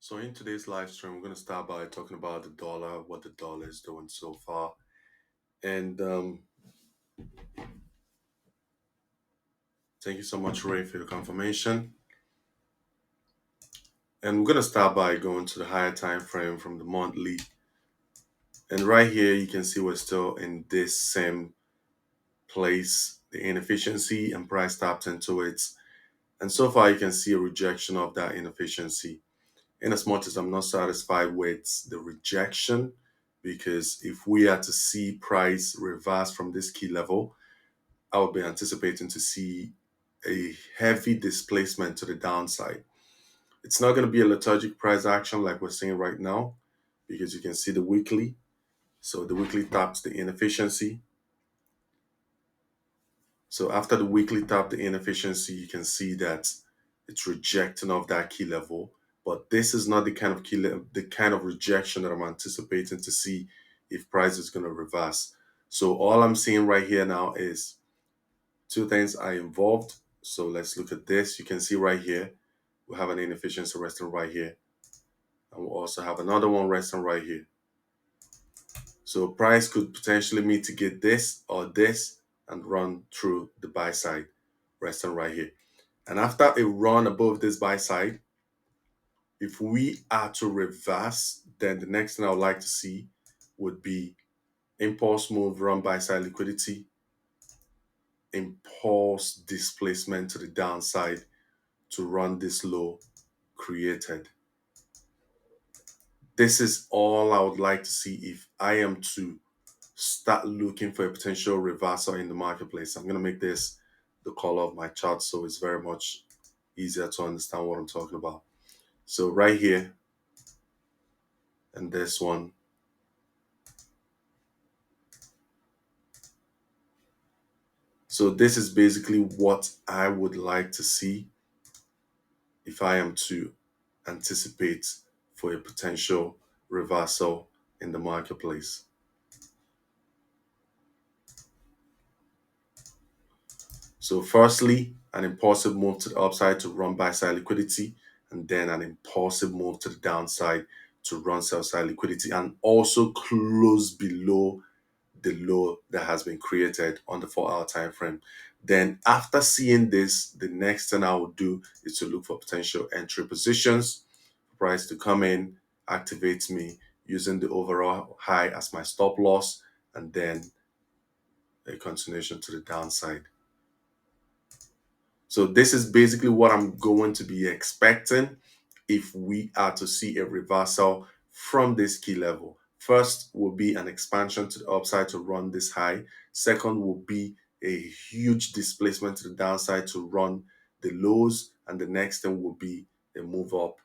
So in today's live stream, we're going to start by talking about the dollar, what the dollar is doing so far, and thank you so much, Ray, for your confirmation. And we're going to start by going to the higher time frame from the monthly, and right here you can see we're still in this same place. The inefficiency and price tapped into it, and so far you can see a rejection of that inefficiency. In as much as I'm not satisfied with the rejection, because if we are to see price reverse from this key level, I would be anticipating to see a heavy displacement to the downside. It's not going to be a lethargic price action like we're seeing right now, because you can see the weekly. So the weekly taps the inefficiency. So after the weekly tap the inefficiency, you can see that it's rejecting of that key level. But this is not the kind of the kind of rejection that I'm anticipating to see if price is going to reverse. So all I'm seeing right here now is two things are involved. So let's look at this. You can see right here, we have an inefficiency resting right here. And we'll also have another one resting right here. So price could potentially mitigate this or this and run through the buy side, resting right here. And after a run above this buy side, if we are to reverse, then the next thing I would like to see would be impulse move, run buy side liquidity, impulse displacement to the downside to run this low created. This is all I would like to see if I am to start looking for a potential reversal in the marketplace. I'm going to make this the color of my chart so it's very much easier to understand what I'm talking about. So right here and this one. So this is basically what I would like to see if I am to anticipate for a potential reversal in the marketplace. So firstly, an impulsive move to the upside to run buy side liquidity, and then an impulsive move to the downside to run sell side liquidity, and also close below the low that has been created on the 4-hour time frame. Then after seeing this, the next thing I will do is to look for potential entry positions, price to come in, activate me using the overall high as my stop loss, and then a continuation to the downside. So this is basically what I'm going to be expecting if we are to see a reversal from this key level. First will be an expansion to the upside to run this high. Second will be a huge displacement to the downside to run the lows. And the next thing will be a move up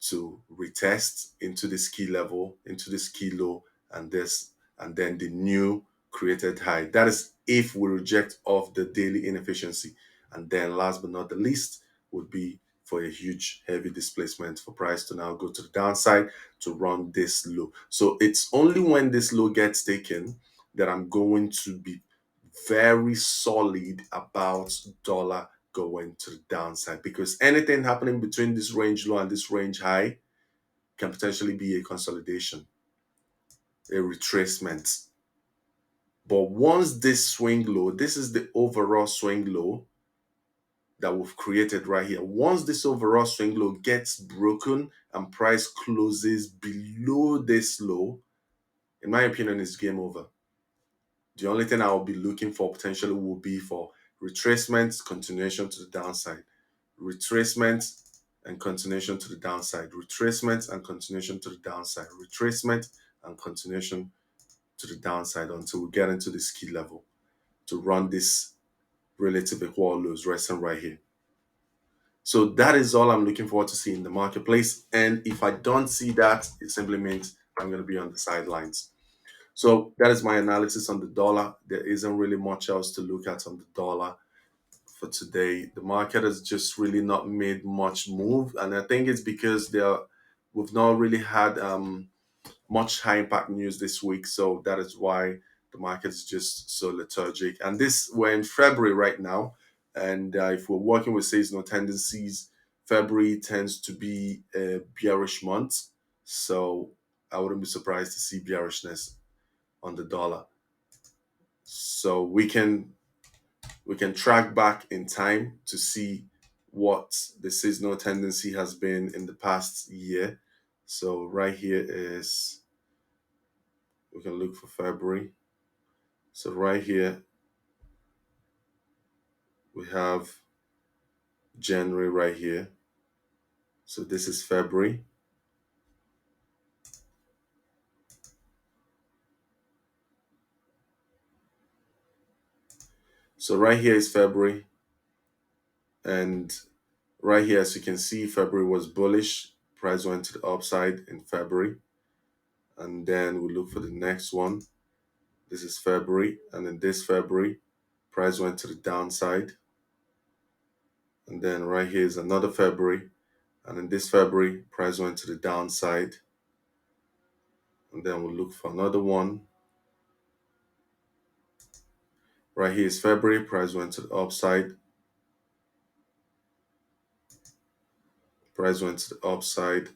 to retest into this key level, into this key low, and then the new created high. That is if we reject off the daily inefficiency. And then last but not the least would be for a huge heavy displacement for price to now go to the downside to run this low. So it's only when this low gets taken that I'm going to be very solid about dollar going to the downside, because anything happening between this range low and this range high can potentially be a consolidation, a retracement. But once this swing low, this is the overall swing low that we've created right here. Once this overall swing low gets broken and price closes below this low, in my opinion, it's game over. The only thing I will be looking for potentially will be for retracements, continuation to the downside, retracement and continuation to the downside, retracement and continuation to the downside, retracement and continuation to the downside until we get into this key level to run this relative equal lows resting right here. So that is all I'm looking forward to see in the marketplace. And if I don't see that, it simply means I'm going to be on the sidelines. So that is my analysis on the dollar. There isn't really much else to look at on the dollar for today. The market has just really not made much move, and I think it's because we've not really had much high impact news this week, so that is why the market is just so lethargic. And we're in February right now, and if we're working with seasonal tendencies, February tends to be a bearish month, so I wouldn't be surprised to see bearishness on the dollar. So we can track back in time to see what the seasonal tendency has been in the past year. So right here is, we can look for February. So right here we have January right here. So this is February. So right here is February, and right here, as you can see, February was bullish. Price went to the upside in February. And then we look for the next one. This is February. And in this February, price went to the downside. And then right here is another February. And in this February, price went to the downside. And then we'll look for another one. Right here is February, price went to the upside. Price went to the upside.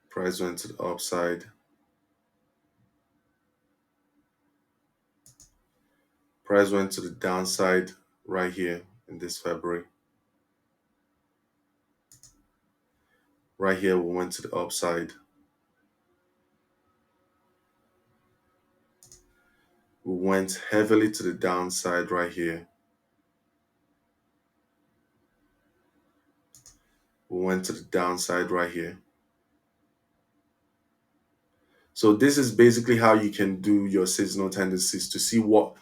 Price went to the upside. Price went to the downside right here in this February. Right here, we went to the upside. We went heavily to the downside right here. We went to the downside right here. So this is basically how you can do your seasonal tendencies to see what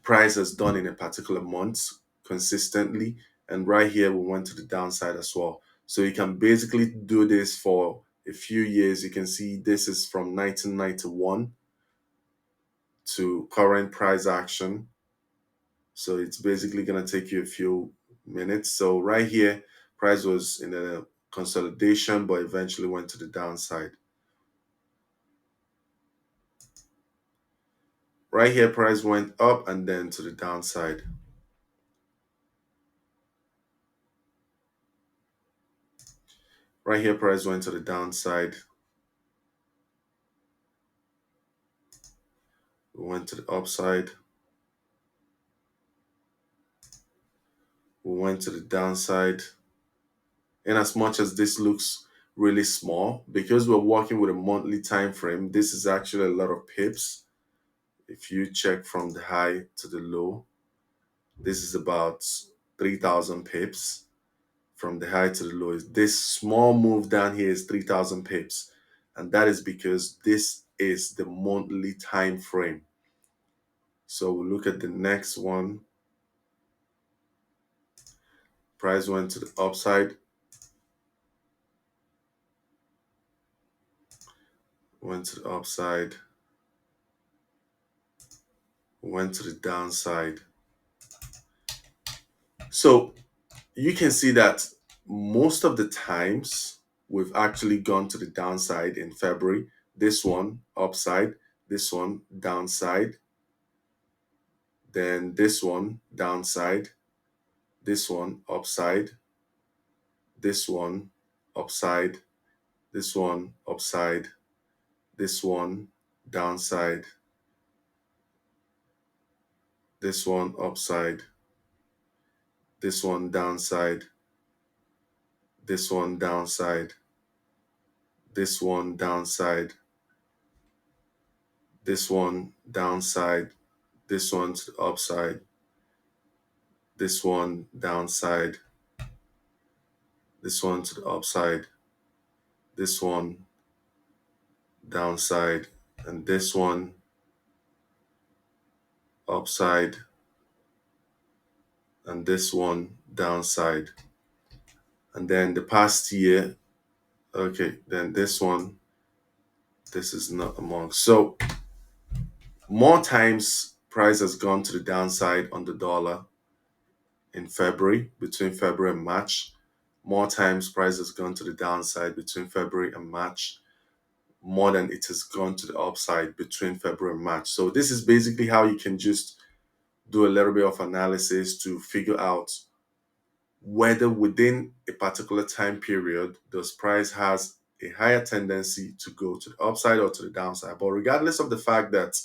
price has done in a particular month consistently. And right here, we went to the downside as well. So you can basically do this for a few years. You can see this is from 1991 to current price action. So it's basically going to take you a few minutes. So right here, price was in a consolidation, but eventually went to the downside. Right here, price went up and then to the downside. Right here, price went to the downside. We went to the upside. We went to the downside. And as much as this looks really small, because we're working with a monthly time frame, this is actually a lot of pips. If you check from the high to the low, this is about 3,000 pips. From the high to the low, this small move down here is 3,000 pips. And that is because this is the monthly time frame. So we'll look at the next one. Price went to the upside, went to the upside, went to the downside. So you can see that most of the times we've actually gone to the downside in February. This one upside, this one downside, then this one downside, this one upside, this one upside, this one upside, this one downside, this one upside, this one downside, this one downside, this one downside, this one downside, this one to the upside, this one downside, this one to the upside, this one downside, and this one upside, and this one downside. And then the past year, okay, then this one, this is not among. So more times price has gone to the downside on the dollar in February, between February and March. More times price has gone to the downside between February and March, more than it has gone to the upside between February and March. So this is basically how you can just do a little bit of analysis to figure out whether within a particular time period, this price has a higher tendency to go to the upside or to the downside. But regardless of the fact that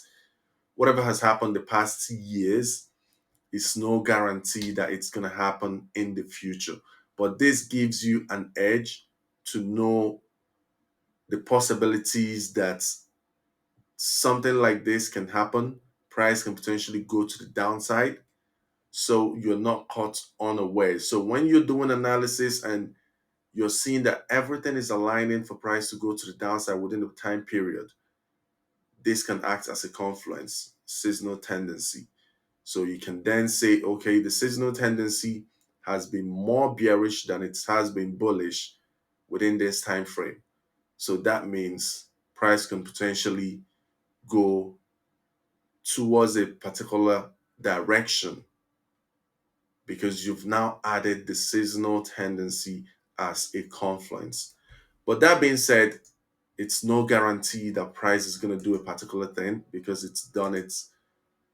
whatever has happened the past years, it's no guarantee that it's going to happen in the future. But this gives you an edge to know the possibilities that something like this can happen. Price can potentially go to the downside, so you're not caught unaware. So when you're doing analysis and you're seeing that everything is aligning for price to go to the downside within the time period, this can act as a confluence, seasonal tendency. So you can then say, okay, the seasonal tendency has been more bearish than it has been bullish within this time frame. So that means price can potentially go towards a particular direction because you've now added the seasonal tendency as a confluence. But that being said, it's no guarantee that price is going to do a particular thing because it's done it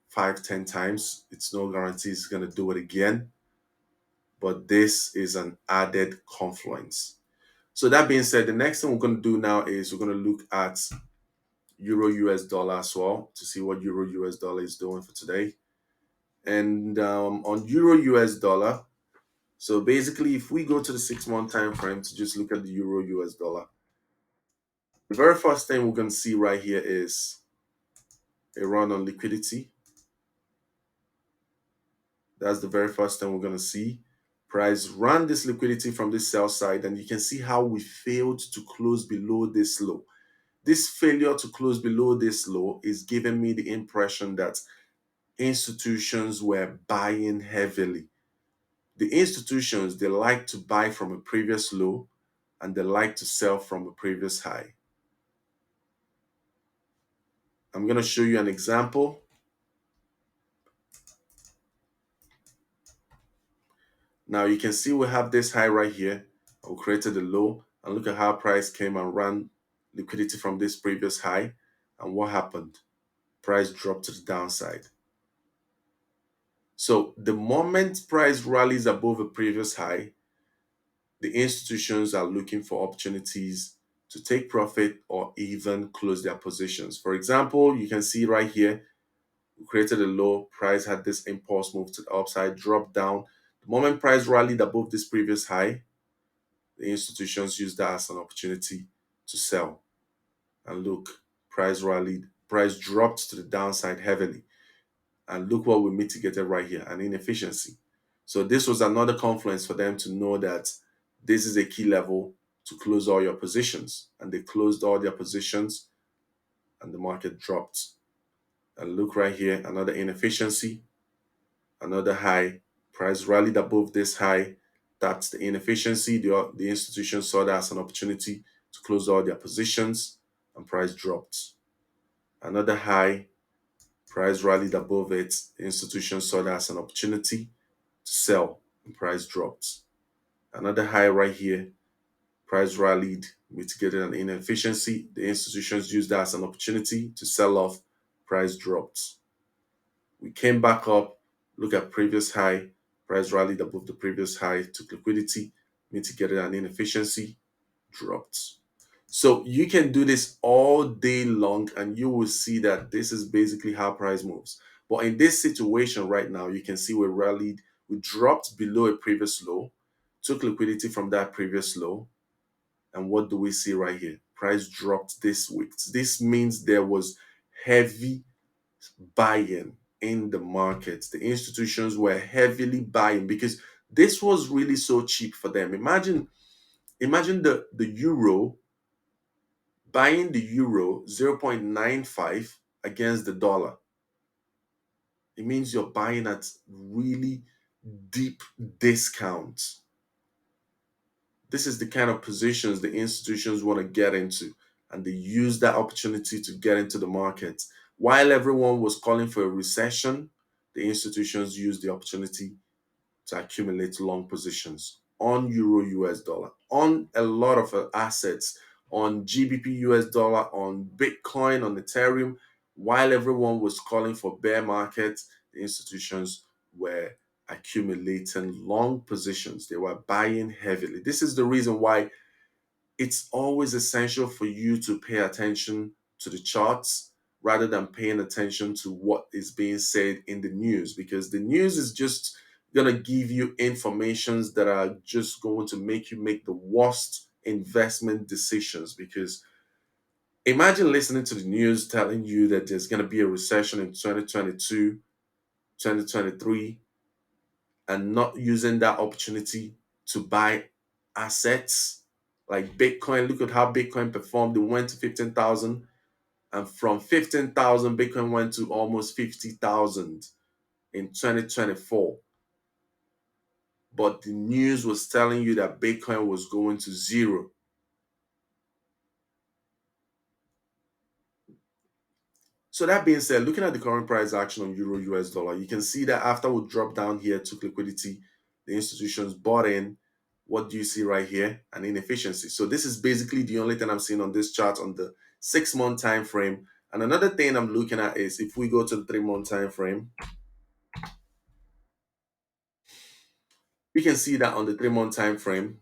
5, 10 times. It's no guarantee it's going to do it again. But this is an added confluence. So that being said, the next thing we're going to do now is we're going to look at Euro US dollar as well to see what Euro US dollar is doing for today. And on Euro US dollar, so basically, if we go to the 6 month time frame to just look at the Euro US dollar, the very first thing we're going to see right here is a run on liquidity. That's the very first thing we're going to see. Price run this liquidity from this sell side, and you can see how we failed to close below this low. This failure to close below this low is giving me the impression that institutions were buying heavily. The institutions, they like to buy from a previous low and they like to sell from a previous high. I'm going to show you an example. Now you can see we have this high right here. We created a low and look at how price came and ran liquidity from this previous high. And what happened? Price dropped to the downside. So the moment price rallies above a previous high, the institutions are looking for opportunities to take profit or even close their positions. For example, you can see right here, we created a low, price had this impulse move to the upside, dropped down. The moment price rallied above this previous high, the institutions used that as an opportunity to sell. And look, price rallied, price dropped to the downside heavily. And look what we mitigated right here, an inefficiency. So this was another confluence for them to know that this is a key level to close all your positions. And they closed all their positions and the market dropped. And look right here, another inefficiency, another high. Price rallied above this high. That's the inefficiency. The institution saw that as an opportunity to close all their positions and price dropped. Another high, price rallied above it. The institution saw that as an opportunity to sell and price dropped. Another high right here, price rallied, mitigated an inefficiency. The institutions used that as an opportunity to sell off, price dropped. We came back up, look at previous high, price rallied above the previous high, took liquidity, mitigated an inefficiency, dropped. So you can do this all day long and you will see that this is basically how price moves. But in this situation right now, you can see we rallied, we dropped below a previous low, took liquidity from that previous low. And what do we see right here? Price dropped this week. This means there was heavy buying in the markets. The institutions were heavily buying because this was really so cheap for them. Imagine the euro, buying the euro 0.95 against the dollar. It means you're buying at really deep discounts. This is the kind of positions the institutions want to get into, and they use that opportunity to get into the market. While everyone was calling for a recession, the institutions used the opportunity to accumulate long positions on Euro US dollar, on a lot of assets, on GBP US dollar, on Bitcoin, on Ethereum. While everyone was calling for bear markets, the institutions were accumulating long positions. They were buying heavily. This is the reason why it's always essential for you to pay attention to the charts rather than paying attention to what is being said in the news, because the news is just going to give you informations that are just going to make you make the worst investment decisions. Because imagine listening to the news telling you that there's going to be a recession in 2022, 2023, and not using that opportunity to buy assets like Bitcoin. Look at how Bitcoin performed. It went to 15,000, and from 15,000, Bitcoin went to almost 50,000 in 2024. But the news was telling you that Bitcoin was going to zero. So that being said, looking at the current price action on Euro US dollar, you can see that after we dropped down here, took liquidity, the institutions bought in. What do you see right here? An inefficiency. So this is basically the only thing I'm seeing on this chart on the 6-month time frame. And another thing I'm looking at is if we go to the 3-month time frame, we can see that on the 3-month time frame,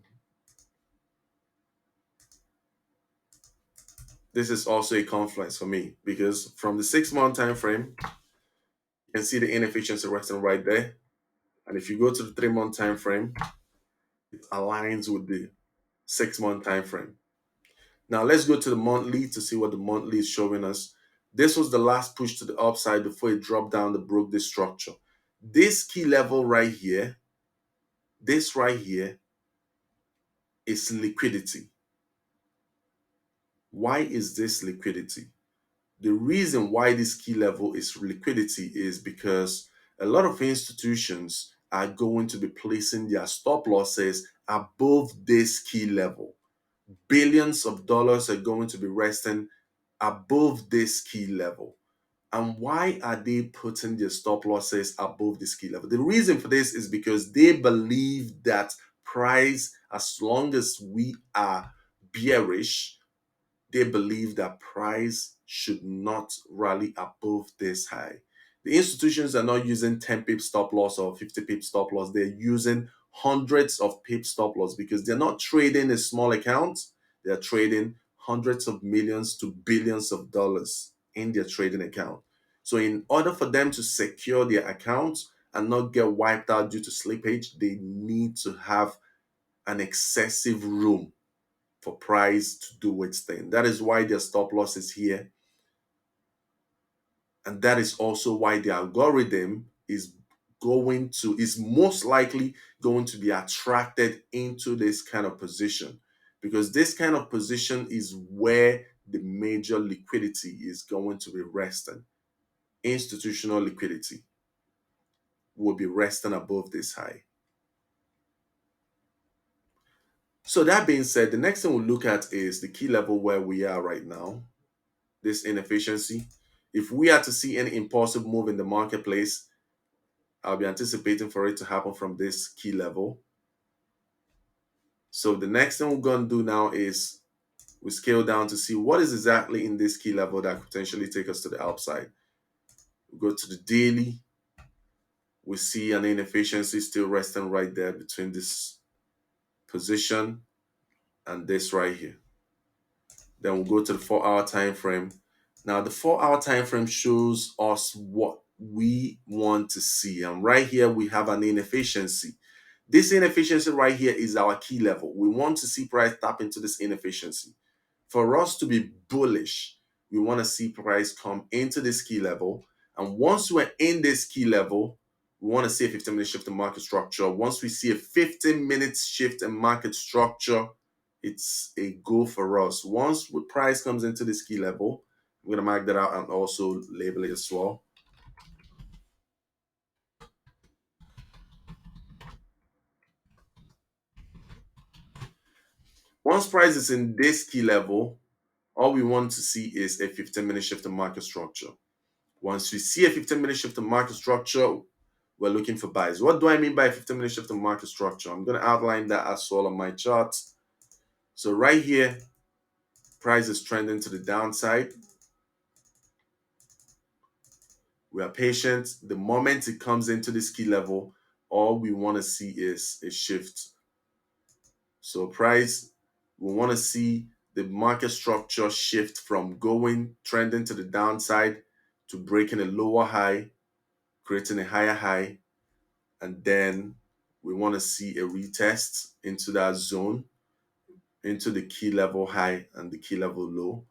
this is also a confluence for me, because from the 6-month time frame, you can see the inefficiency resting right there. And if you go to the 3-month time frame, it aligns with the 6-month time frame. Now let's go to the monthly to see what the monthly is showing us. This was the last push to the upside before it dropped down to broke this structure. This key level right here, this right here is liquidity. Why is this liquidity? The reason why this key level is liquidity is because a lot of institutions are going to be placing their stop losses above this key level. Billions of dollars are going to be resting above this key level. And why are they putting their stop losses above this key level? The reason for this is because they believe that price, as long as we are bearish, they believe that price should not rally above this high. The institutions are not using 10 pip stop loss or 50 pip stop loss. They're using hundreds of pip stop loss because they're not trading a small account. They're trading hundreds of millions to billions of dollars in their trading account. So in order for them to secure their account and not get wiped out due to slippage, they need to have an excessive room for price to do its thing. That is why their stop loss is here. And that is also why the algorithm is most likely going to be attracted into this kind of position, because this kind of position is where the major liquidity is going to be resting. Institutional liquidity will be resting above this high. So that being said, the next thing we'll look at is the key level where we are right now, this inefficiency. If we are to see any impulsive move in the marketplace, I'll be anticipating for it to happen from this key level. So the next thing we're going to do now is we scale down to see what is exactly in this key level that could potentially take us to the upside. We go to the daily. We see an inefficiency still resting right there between this position and this right here. Then we'll go to the 4-hour time frame. Now the 4-hour time frame shows us what we want to see. And right here we have an inefficiency. This inefficiency right here is our key level. We want to see price tap into this inefficiency. For us to be bullish, we want to see price come into this key level. And once we're in this key level, we want to see a 15-minute shift in market structure. Once we see a 15-minute shift in market structure, it's a go for us. Once the price comes into this key level, I'm going to mark that out and also label it as well. Once price is in this key level, all we want to see is a 15-minute shift in market structure. Once we see a 15-minute shift in market structure, we're looking for buys. What do I mean by a 15-minute shift in market structure? I'm going to outline that as well on my chart. So right here, price is trending to the downside. We are patient. The moment it comes into this key level, all we want to see is a shift. So price, we want to see the market structure shift from going trending to the downside to breaking a lower high, creating a higher high, and then we want to see a retest into that zone, into the key level high and the key level low.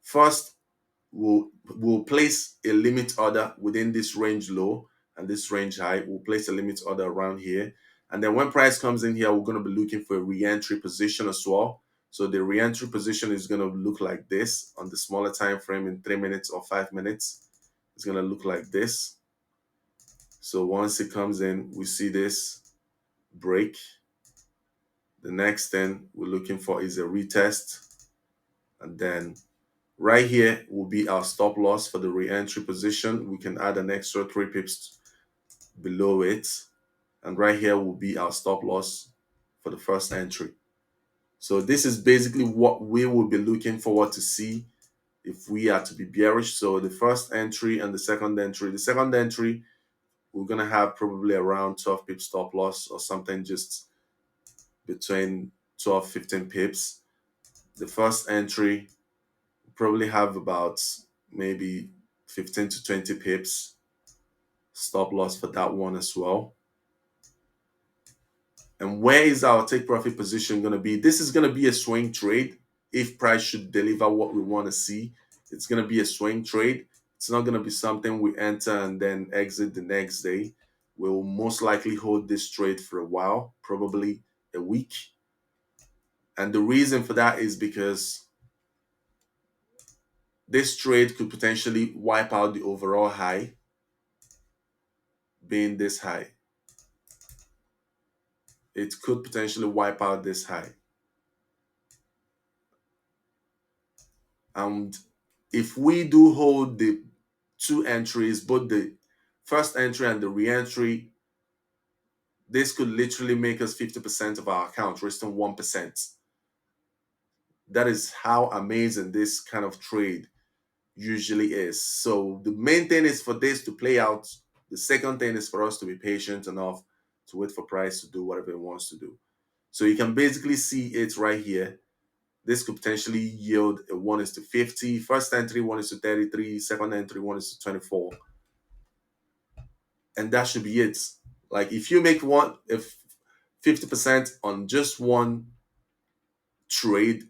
First, we'll place a limit order within this range low and this range high. We'll place a limit order around here. And then when price comes in here, we're going to be looking for a re-entry position as well. So the re-entry position is going to look like this on the smaller time frame in 3 minutes or 5 minutes. It's going to look like this. So once it comes in, we see this break. The next thing we're looking for is a retest. And then right here will be our stop loss for the re-entry position. We can add an extra 3 pips below it. And right here will be our stop loss for the first entry. So this is basically what we will be looking forward to see if we are to be bearish. So the first entry and the second entry. The second entry, we're going to have probably around 12 pips stop loss or something just between 12, 15 pips. The first entry, probably have about maybe 15 to 20 pips stop loss for that one as well. And where is our take profit position going to be? This is going to be a swing trade. If price should deliver what we want to see, it's going to be a swing trade. It's not going to be something we enter and then exit the next day. We'll most likely hold this trade for a while, probably a week. And the reason for that is because this trade could potentially wipe out the overall high, being this high. It could potentially wipe out this high. And if we do hold the 2 entries, both the first entry and the re-entry, this could literally make us 50% of our account, resting 1%. That is how amazing this kind of trade usually is. So the main thing is for this to play out. The second thing is for us to be patient enough to wait for price to do whatever it wants to do. So you can basically see it right here. This could potentially yield a 1:50. First entry 1:33. Second entry 1:24. And that should be it. Like if you make 50% on just one trade,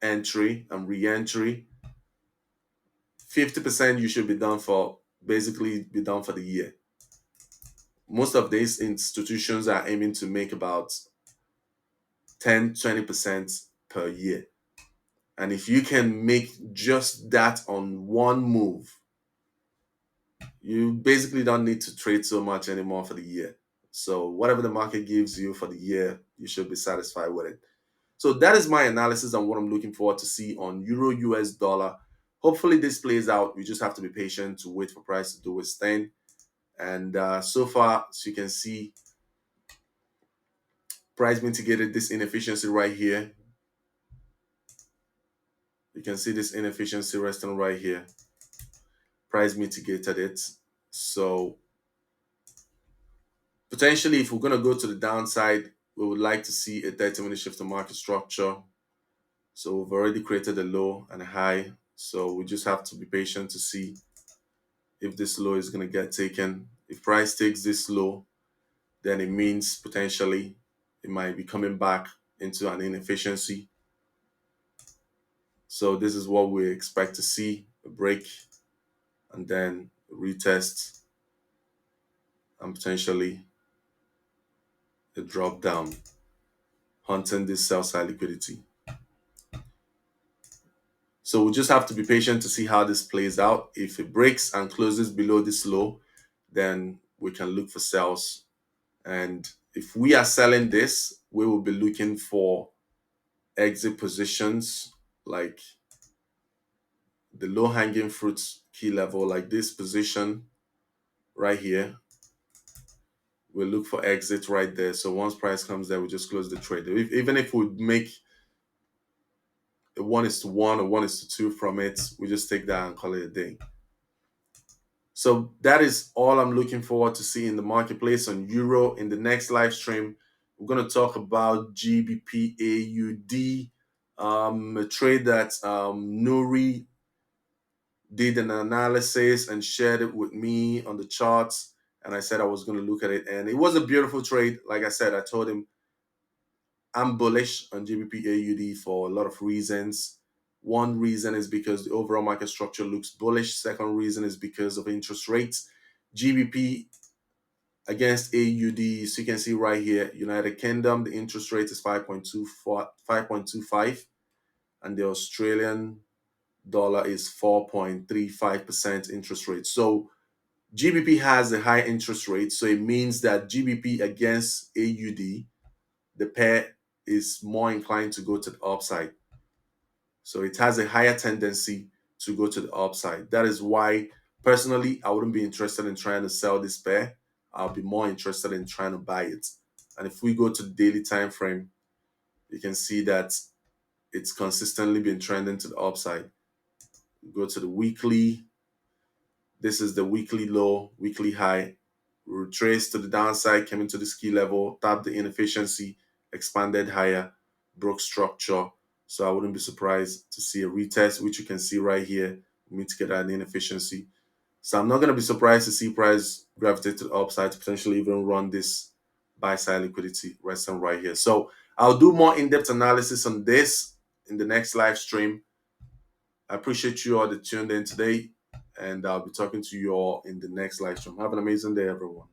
entry and re-entry, 50% you should be done for, basically be done for the year. Most of these institutions are aiming to make about 10-20% per year. And if you can make just that on one move, you basically don't need to trade so much anymore for the year. So whatever the market gives you for the year, you should be satisfied with it. So that is my analysis on what I'm looking forward to see on Euro US dollar. Hopefully this plays out. We just have to be patient to wait for price to do its thing. And so far, as you can see, price mitigated this inefficiency right here. You can see this inefficiency resting right here. Price mitigated it. So potentially, if we're going to go to the downside, we would like to see a 30-minute shift to market structure. So we've already created a low and a high. So we just have to be patient to see if this low is going to get taken. If price takes this low, then it means potentially it might be coming back into an inefficiency. So this is what we expect to see, a break and then a retest and potentially a drop down, hunting this sell side liquidity. So we just have to be patient to see how this plays out. If it breaks and closes below this low, then we can look for sells. And if we are selling this, we will be looking for exit positions like the low hanging fruits key level, like this position right here. We'll look for exit right there. So once price comes there, we just close the trade. Even if we make a 1:1 or 1:2 from it, we just take that and call it a day. So that is all I'm looking forward to see in the marketplace on Euro. In the next live stream, we're going to talk about GBP a trade that Nuri did an analysis and shared it with me on the charts. And I said I was going to look at it. And it was a beautiful trade. Like I said, I told him I'm bullish on GBP for a lot of reasons. One reason is because the overall market structure looks bullish. Second reason is because of interest rates. GBP against AUD, so you can see right here, United Kingdom, the interest rate is 5.25, and the Australian dollar is 4.35% interest rate. So GBP has a high interest rate, so it means that GBP against AUD, the pair is more inclined to go to the upside. So it has a higher tendency to go to the upside. That is why, personally, I wouldn't be interested in trying to sell this pair. I'll be more interested in trying to buy it. And if we go to the daily time frame, you can see that it's consistently been trending to the upside. Go to the weekly. This is the weekly low, weekly high. Retraced to the downside, came into this key level, tapped the inefficiency, expanded higher, broke structure. So I wouldn't be surprised to see a retest, which you can see right here. We need to get an inefficiency. So I'm not going to be surprised to see price gravitate to the upside to potentially even run this buy side liquidity resting right here. So I'll do more in-depth analysis on this in the next live stream. I appreciate you all that tuned in today, and I'll be talking to you all in the next live stream. Have an amazing day, everyone.